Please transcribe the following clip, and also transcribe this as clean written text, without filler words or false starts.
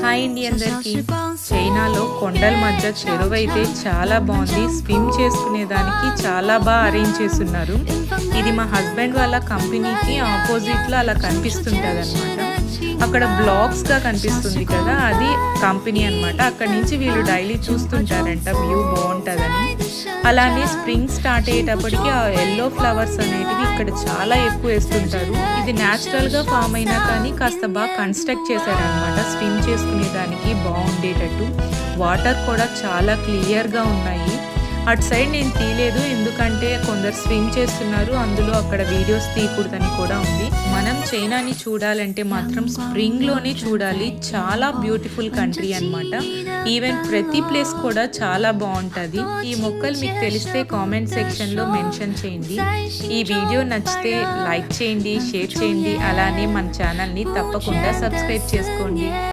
Hi అండి అందరికీ. చైనాలో కొండల మధ్య చెరువు అయితే చాలా బాగుంది. స్విమ్ చేసుకునేదానికి చాలా బాగా అరేంజ్ చేస్తున్నారు. ఇది మా హస్బెండ్ వాళ్ళ కంపెనీకి ఆపోజిట్లో అలా కనిపిస్తుంటుంది అనమాట. అక్కడ బ్లాక్స్గా కనిపిస్తుంది కదా, అది కంపెనీ అనమాట. అక్కడి నుంచి వీళ్ళు డైలీ చూస్తుంటారంట, వ్యూ బాగుంటుందని. అలానే స్ప్రింగ్ స్టార్ట్ అయ్యేటప్పటికి ఆ ఎల్లో ఫ్లవర్స్ అనేటివి ఇక్కడ చాలా ఎక్కువ వేస్తుంటారు. ఇది న్యాచురల్గా ఫామ్ అయినా కానీ కాస్త బాగా కన్స్ట్రక్ట్ చేశారనమాట, స్విమ్ చేసుకునేదానికి బాగుండేటట్టు. వాటర్ కూడా చాలా క్లియర్గా ఉన్నాయి. అటు సైడ్ నేను తీయలేదు, ఎందుకంటే కొందరు స్విమ్ చేస్తున్నారు, అందులో అక్కడ వీడియోస్ తీయకూడదని కూడా ఉంది. మనం చైనాని చూడాలంటే మాత్రం స్ప్రింగ్లోనే చూడాలి. చాలా బ్యూటిఫుల్ కంట్రీ అనమాట. ఈవెన్ ప్రతి ప్లేస్ కూడా చాలా బాగుంటుంది. ఈ మొక్కలు మీకు తెలిస్తే కామెంట్ సెక్షన్లో మెన్షన్ చేయండి. ఈ వీడియో నచ్చితే లైక్ చేయండి, షేర్ చేయండి, అలానే మన ఛానల్ని తప్పకుండా సబ్స్క్రైబ్ చేసుకోండి.